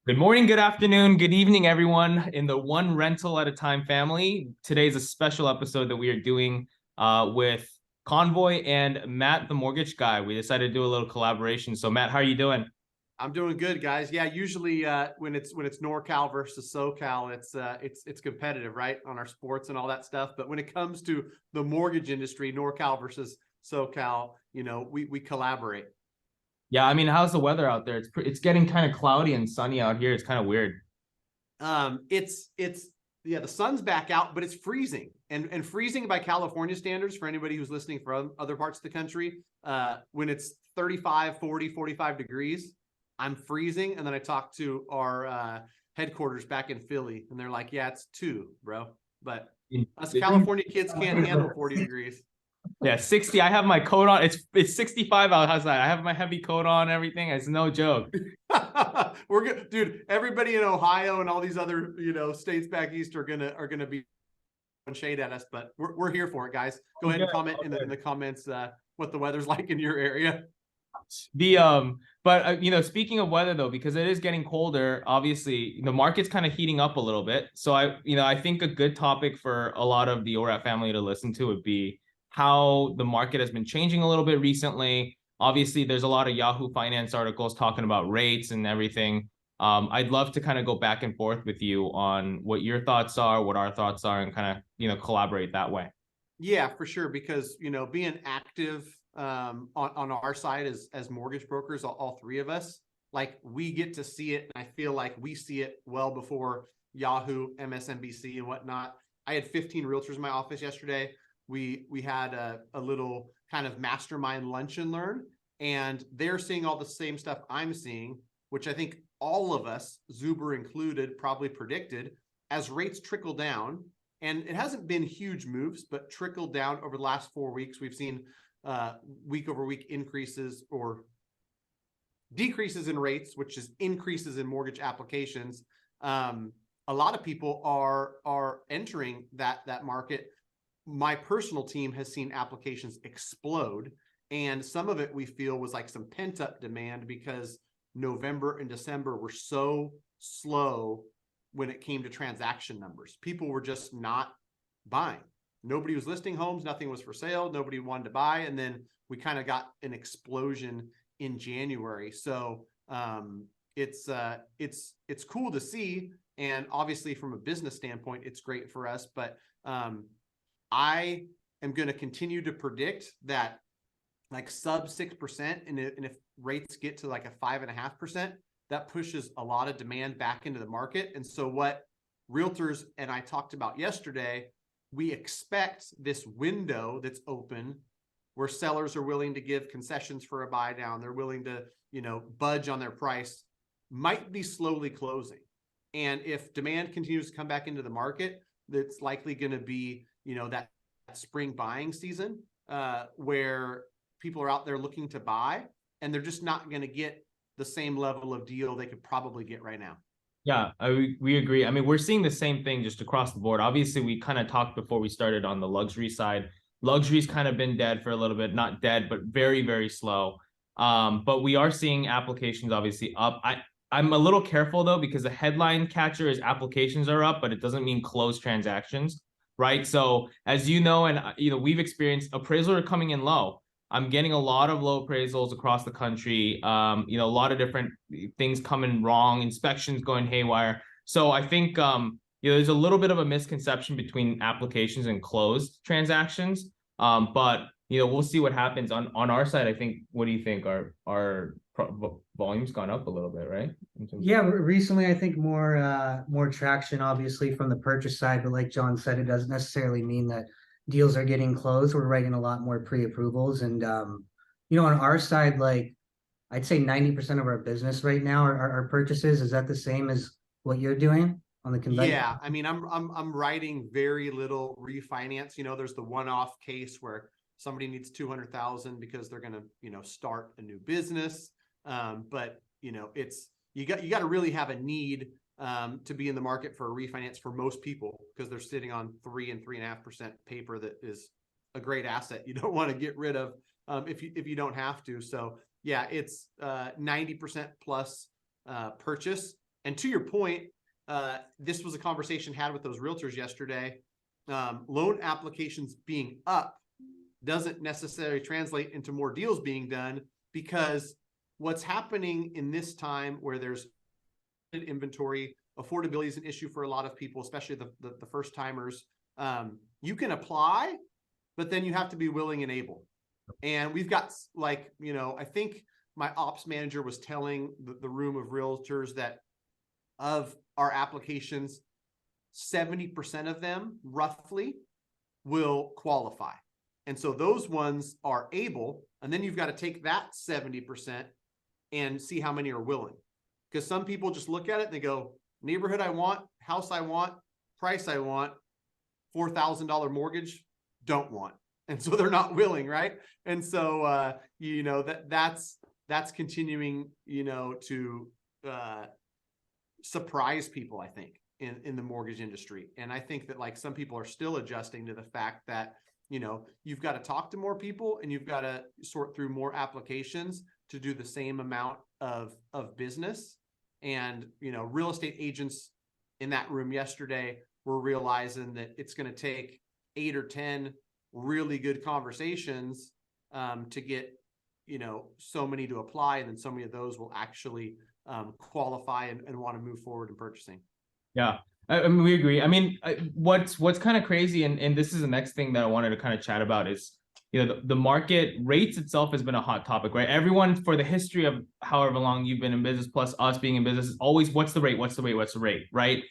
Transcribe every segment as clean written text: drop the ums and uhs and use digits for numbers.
Good morning, good afternoon, good evening, everyone in the One Rental at a Time family. Today's a special episode that we are doing with Convoy and Matt, the mortgage guy. We decided to do a little collaboration. So, Matt, how are you doing? I'm doing good, guys. Yeah, usually when it's NorCal versus SoCal, it's competitive, right, on our sports and all that stuff. But when it comes to the mortgage industry, NorCal versus SoCal, we collaborate. Yeah, I mean, how's the weather out there? It's getting kind of cloudy and sunny out here. It's kind of weird. It's yeah, the sun's back out, but it's freezing and freezing by California standards for anybody who's listening from other parts of the country. When it's 35, 40, 45 degrees, I'm freezing. And then I talked to our headquarters back in Philly, and they're like, yeah, it's 2, bro. But us California kids can't handle 40 degrees. Yeah, 60. I have my coat on. It's 65 outside. I have my heavy coat on, everything. It's no joke. We're good, dude. Everybody in Ohio and all these other states back east are gonna be shade at us, but we're here for it, guys. Go ahead and comment in the comments what the weather's like in your area. Speaking of weather though, because it is getting colder, obviously the market's kind of heating up a little bit. So I think a good topic for a lot of the ORAT family to listen to would be how the market has been changing a little bit recently. Obviously, there's a lot of Yahoo Finance articles talking about rates and everything. I'd love to kind of go back and forth with you on what your thoughts are, what our thoughts are, and kind of collaborate that way. Yeah, for sure. Because being active on our side as mortgage brokers, all three of us, like, we get to see it, and I feel like we see it well before Yahoo, MSNBC, and whatnot. I had 15 realtors in my office yesterday. We had a little kind of mastermind lunch and learn, and they're seeing all the same stuff I'm seeing, which I think all of us, Zuber included, probably predicted. As rates trickle down, and it hasn't been huge moves, but trickled down over the last 4 weeks. We've seen week over week increases or decreases in rates, which is increases in mortgage applications. A lot of people are entering that market. My personal team has seen applications explode, and some of it we feel was like some pent-up demand because November and December were so slow when it came to transaction numbers. People were just not buying. Nobody was listing homes, nothing was for sale, nobody wanted to buy, and then we kind of got an explosion in January. So it's cool to see, and obviously from a business standpoint, it's great for us. But I am going to continue to predict that like sub 6%, and if rates get to like a 5.5%, that pushes a lot of demand back into the market. And so what realtors and I talked about yesterday, we expect this window that's open where sellers are willing to give concessions for a buy down. They're willing to, budge on their price, might be slowly closing. And if demand continues to come back into the market, that's likely going to be, that spring buying season where people are out there looking to buy, and they're just not going to get the same level of deal they could probably get right now. Yeah, we agree. I mean, we're seeing the same thing just across the board. Obviously, we kind of talked before we started on the luxury side. Luxury's kind of been dead for a little bit, not dead, but very, very slow. But we are seeing applications obviously up. I'm a little careful though, because the headline catcher is applications are up, but it doesn't mean closed transactions, right? So as you know, and we've experienced, appraisals are coming in low. I'm getting a lot of low appraisals across the country. A lot of different things coming wrong, inspections going haywire. So I think there's a little bit of a misconception between applications and closed transactions. But we'll see what happens on our side. I think. What do you think? Our volume's gone up a little bit, right? Yeah, recently I think more traction, obviously, from the purchase side, but like John said, it doesn't necessarily mean that deals are getting closed. We're writing a lot more pre-approvals, and on our side, like I'd say 90% of our business right now are purchases. Is that the same as what you're doing on the convention? Yeah, I mean, I'm writing very little refinance. There's the one-off case where somebody needs 200,000 because they're going to start a new business. But it's you got to really have a need to be in the market for a refinance for most people, because they're sitting on 3 and 3.5% paper that is a great asset you don't want to get rid of if you don't have to. So yeah, it's 90% plus purchase, And to your point, this was a conversation had with those realtors yesterday. Loan applications being up doesn't necessarily translate into more deals being done, because what's happening in this time where there's inventory, affordability is an issue for a lot of people, especially the first timers. You can apply, but then you have to be willing and able. And we've got, like, you know, I think my ops manager was telling the room of realtors that of our applications, 70% of them roughly will qualify. And so those ones are able, and then you've got to take that 70% and see how many are willing. Because some people just look at it and they go, neighborhood I want, house I want, price I want, $4,000 mortgage, don't want. And so they're not willing, right? And so, you know, that's continuing, you know, to surprise people, I think, in the mortgage industry. And I think that, like, some people are still adjusting to the fact that, you know, you've got to talk to more people and you've got to sort through more applications to do the same amount of business. And, you know, real estate agents in that room yesterday were realizing that it's going to take 8 or 10 really good conversations to get, you know, so many to apply. And then so many of those will actually qualify and want to move forward in purchasing. Yeah, I mean, we agree. I mean, what's kind of crazy, and this is the next thing that I wanted to kind of chat about, is, you know, the market rates itself has been a hot topic, right? Everyone, for the history of however long you've been in business, plus us being in business, is always, what's the rate? What's the rate? What's the rate? Right?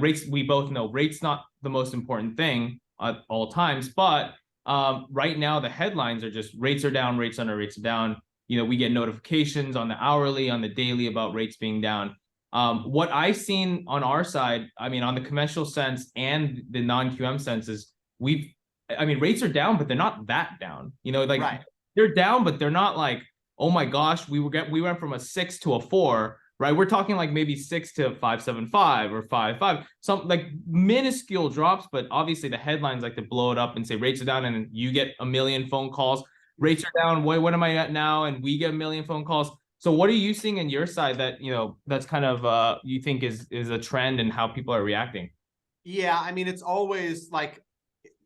Rates, we both know rates not the most important thing at all times, but right now the headlines are just rates are down, rates under, rates are down. You know, we get notifications on the hourly, on the daily about rates being down. What I've seen on our side, I mean, on the conventional sense and the non-QM sense, is I mean, rates are down, but they're not that down. You know, like, right. They're down, but they're not like, oh my gosh, we went from a 6 to a 4, right? We're talking like maybe 6 to 5.75 or 5.5, some like minuscule drops. But obviously the headlines like to blow it up and say rates are down, and you get a million phone calls. Rates are down. What am I at now? And we get a million phone calls. So what are you seeing on your side that, you know, that's kind of you think is a trend and how people are reacting? Yeah, I mean, it's always like,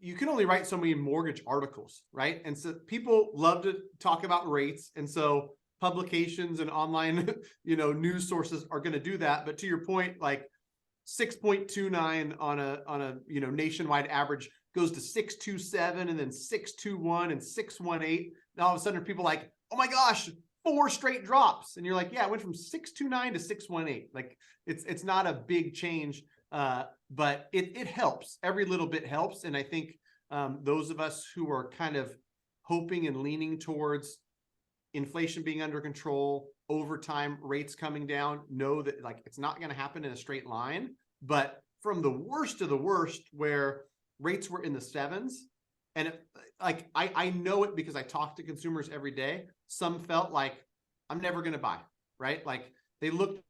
you can only write so many mortgage articles, right? And so people love to talk about rates. And so publications and online, you know, news sources are going to do that. But to your point, like 6.29 on a, you know, nationwide average goes to 6.27 and then 6.21 and 6.18. Now all of a sudden people are like, oh my gosh, 4 straight drops. And you're like, yeah, it went from 6.29 to 6.18. Like it's not a big change. But it helps. Every little bit helps. And I think those of us who are kind of hoping and leaning towards inflation being under control, over time rates coming down, know that, like, it's not going to happen in a straight line. But from the worst of the worst, where rates were in the 7s, and I know it because I talk to consumers every day. Some felt like, I'm never going to buy, right? Like, they looked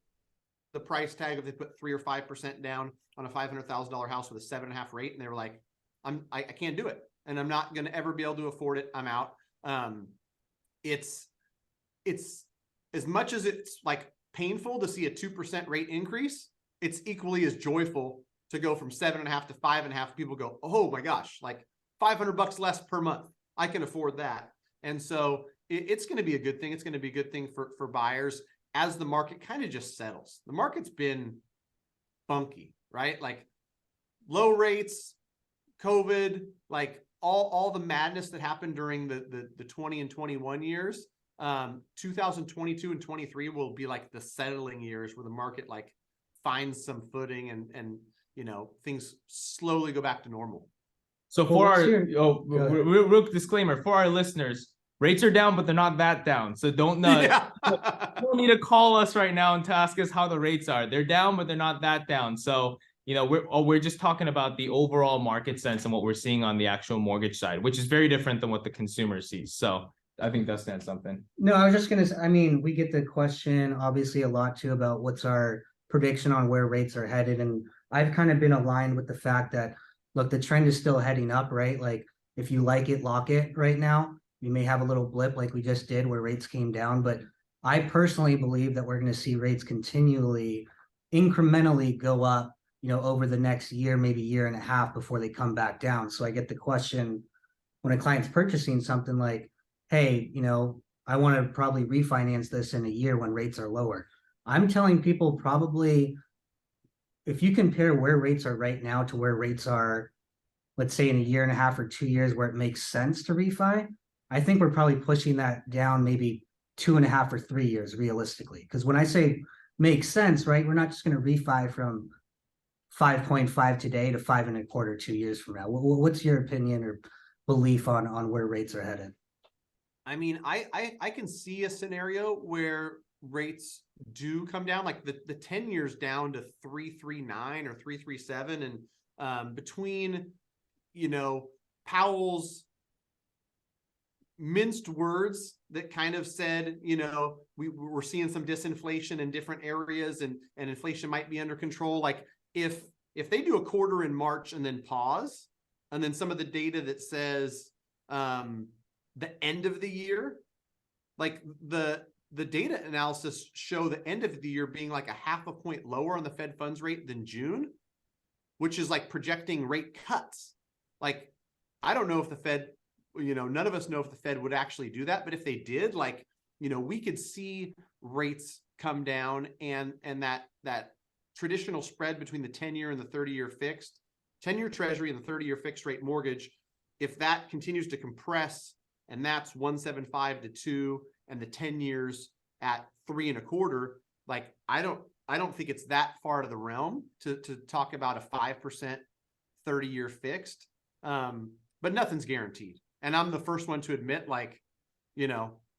the price tag, if they put 3 or 5% down on a $500,000 house with a 7.5 rate, and they were like, I can't do it, and I'm not going to ever be able to afford it. I'm out. It's as much as it's like painful to see a 2% rate increase, it's equally as joyful to go from 7.5 to 5.5. People go, oh my gosh, like $500 less per month, I can afford that. And so it's going to be a good thing. It's going to be a good thing for buyers as the market kind of just settles. The market's been funky, right? Like low rates, COVID, like all the madness that happened during the 20 and 21 years. 2022 and 23 will be like the settling years where the market like finds some footing and you know, things slowly go back to normal. So for our real disclaimer for our listeners, rates are down, but they're not that down. So don't don't need to call us right now and to ask us how the rates are. They're down, but they're not that down. So, you know, we're just talking about the overall market sense and what we're seeing on the actual mortgage side, which is very different than what the consumer sees. So I think that's something. No, I was just gonna say, I mean, we get the question obviously a lot too about what's our prediction on where rates are headed. And I've kind of been aligned with the fact that, look, the trend is still heading up, right? Like if you like it, lock it right now. You may have a little blip like we just did where rates came down, but I personally believe that we're going to see rates continually incrementally go up, over the next year, maybe year and a half before they come back down. So I get the question when a client's purchasing something like, hey, I want to probably refinance this in a year when rates are lower. I'm telling people probably if you compare where rates are right now to where rates are, let's say in a year and a half or 2 years where it makes sense to refi, I think we're probably pushing that down maybe 2.5 or 3 years realistically. Because when I say makes sense, right, we're not just going to refi from 5.5 today to 5.25 2 years from now. What's your opinion or belief on where rates are headed? I mean, I can see a scenario where rates do come down, like the 10 years down to 3.39 or 3.37, and between Powell's minced words that kind of said, we're seeing some disinflation in different areas and inflation might be under control. Like if they do a quarter in March and then pause, and then some of the data that says the end of the year, like the data analysis show the end of the year being like a 0.5 point lower on the Fed funds rate than June, which is like projecting rate cuts. Like, I don't know if the Fed, none of us know if the Fed would actually do that, but if they did, like, we could see rates come down and that traditional spread between the 10-year and the 30-year fixed, 10-year treasury and the 30-year fixed rate mortgage, if that continues to compress and that's 1.75 to 2 and the 10 years at 3.25, like I don't think it's that far to the realm to talk about a 5% 30-year fixed. But nothing's guaranteed. And I'm the first one to admit, like,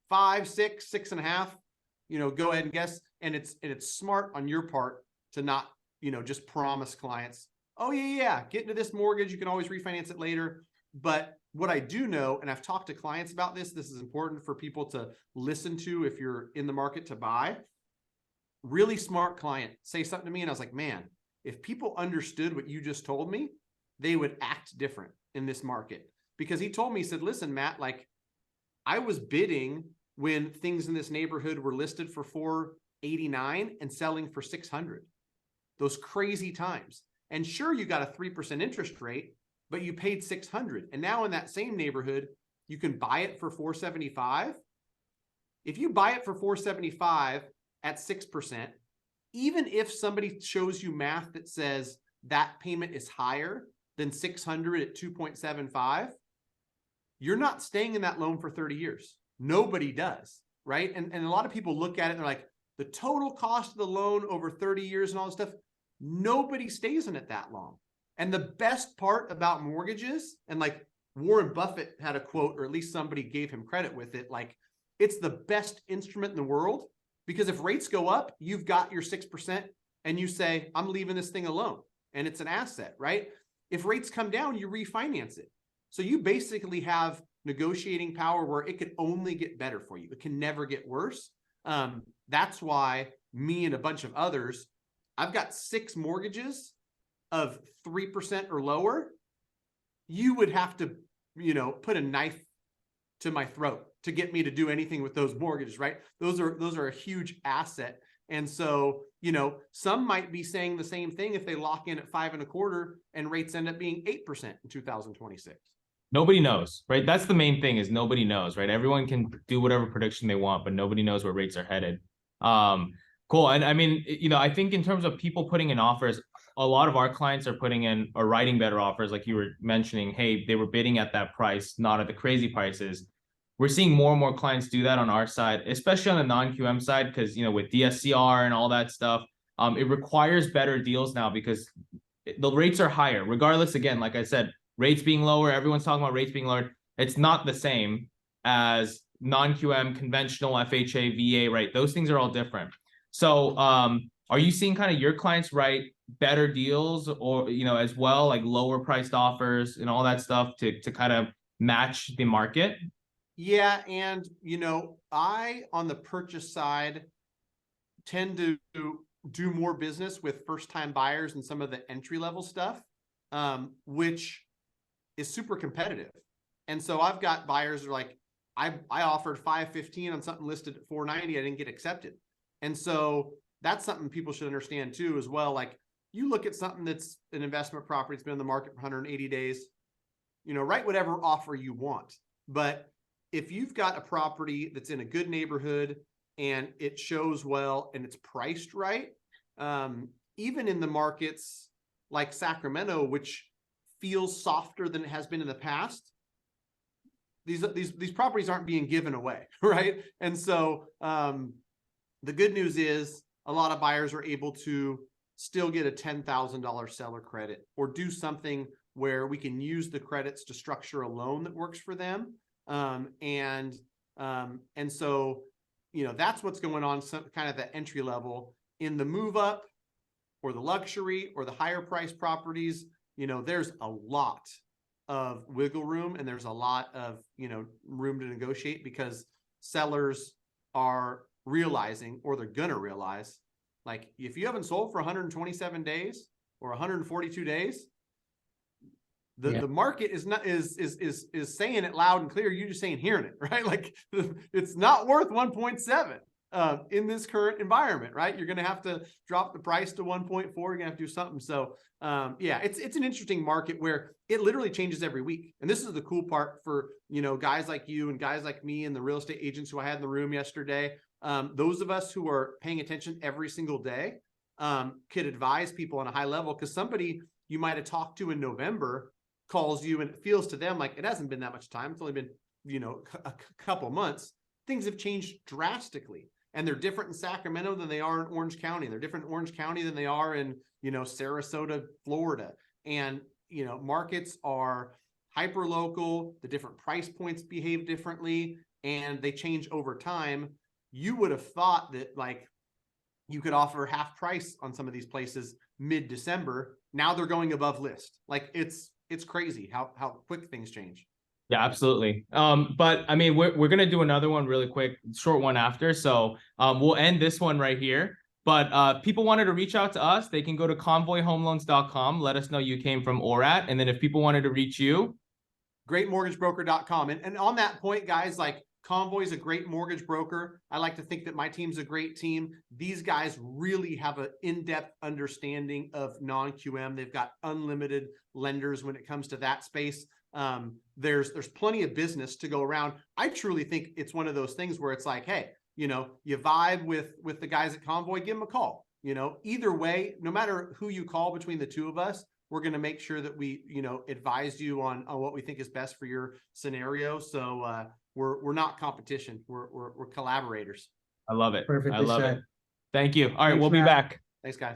5, 6, 6.5, go ahead and guess. And it's smart on your part to not, just promise clients, oh yeah, get into this mortgage. You can always refinance it later. But what I do know, and I've talked to clients about this is important for people to listen to if you're in the market to buy. Really smart client say something to me and I was like, man, if people understood what you just told me, they would act different in this market. Because he told me, he said, listen, Matt, like I was bidding when things in this neighborhood were listed for 489 and selling for 600. Those crazy times. And sure, you got a 3% interest rate, but you paid 600. And now in that same neighborhood, you can buy it for 475. If you buy it for 475 at 6%, even if somebody shows you math that says that payment is higher than 600 at 2.75, you're not staying in that loan for 30 years. Nobody does, right? And a lot of people look at it and they're like, the total cost of the loan over 30 years and all this stuff, nobody stays in it that long. And the best part about mortgages, and like Warren Buffett had a quote, or at least somebody gave him credit with it, like it's the best instrument in the world, because if rates go up, you've got your 6% and you say, I'm leaving this thing alone. And it's an asset, right? If rates come down, you refinance it. So you basically have negotiating power where it could only get better for you. It can never get worse. That's why me and a bunch of others, I've got 6 mortgages of 3% or lower. You would have to, put a knife to my throat to get me to do anything with those mortgages, right? Those are a huge asset. And so, some might be saying the same thing if they lock in at 5.25 and rates end up being 8% in 2026. Nobody knows, right? That's the main thing, is nobody knows, right? Everyone can do whatever prediction they want, but nobody knows where rates are headed. Cool. And I mean, I think in terms of people putting in offers, a lot of our clients are putting in or writing better offers. Like you were mentioning, hey, they were bidding at that price, not at the crazy prices. We're seeing more and more clients do that on our side, especially on the non-QM side, because, with DSCR and all that stuff, it requires better deals now because the rates are higher. Regardless, again, like I said, rates being lower, everyone's talking about rates being lowered. It's not the same as non-QM, conventional, FHA, VA, right? Those things are all different. So are you seeing kind of your clients write better deals or, as well, like lower priced offers and all that stuff to kind of match the market? Yeah. And, I, on the purchase side, tend to do more business with first-time buyers and some of the entry-level stuff, which is super competitive. And so I've got buyers that are like, I offered $515 on something listed at $490. I didn't get accepted. And so, that's something people should understand too, as well. Like, you look at something that's an investment property, it's been in the market for 180 days, write whatever offer you want. But if you've got a property that's in a good neighborhood and it shows well and it's priced right, even in the markets like Sacramento, which feels softer than it has been in the past, these properties aren't being given away, right? And so the good news is a lot of buyers are able to still get a $10,000 seller credit, or do something where we can use the credits to structure a loan that works for them. And so, that's what's going on, some kind of the entry level. In the move up or the luxury or the higher price properties, there's a lot of wiggle room, and there's a lot of, room to negotiate, because sellers are realizing, or they're going to realize, like, if you haven't sold for 127 days or 142 days, the market is saying it loud and clear. You just saying, hearing it, right? Like, it's not worth 1.7 in this current environment, right? You're going to have to drop the price to 1.4. You're gonna have to do something. So it's an interesting market where it literally changes every week. And this is the cool part for, guys like you and guys like me and the real estate agents who I had in the room yesterday. Those of us who are paying attention every single day could advise people on a high level, because somebody you might have talked to in November calls you and it feels to them like it hasn't been that much time. It's only been, a couple months. Things have changed drastically, and they're different in Sacramento than they are in Orange County. They're different in Orange County than they are in, Sarasota, Florida. And, markets are hyper local. The different price points behave differently, and they change over time. You would have thought that, like, you could offer half price on some of these places mid-December. Now they're going above list. Like, it's crazy how quick things change. Yeah, absolutely. But I mean, we're gonna do another one really quick, short one after. So we'll end this one right here. But people wanted to reach out to us, they can go to convoyhomeloans.com. Let us know you came from ORAT. And then if people wanted to reach you, greatmortgagebroker.com. And on that point, guys, like, Convoy is a great mortgage broker. I like to think that my team's a great team. These guys really have an in-depth understanding of non-QM. They've got unlimited lenders when it comes to that space. There's plenty of business to go around. I truly think it's one of those things where it's like, hey, you vibe with the guys at Convoy, give them a call. Either way, no matter who you call between the two of us, we're going to make sure that we, advise you on what we think is best for your scenario. So we're not competition. We're collaborators. I love it. Perfectly I love said. it. Thank you. All right, Thanks, we'll be Matt. back. Thanks, guys.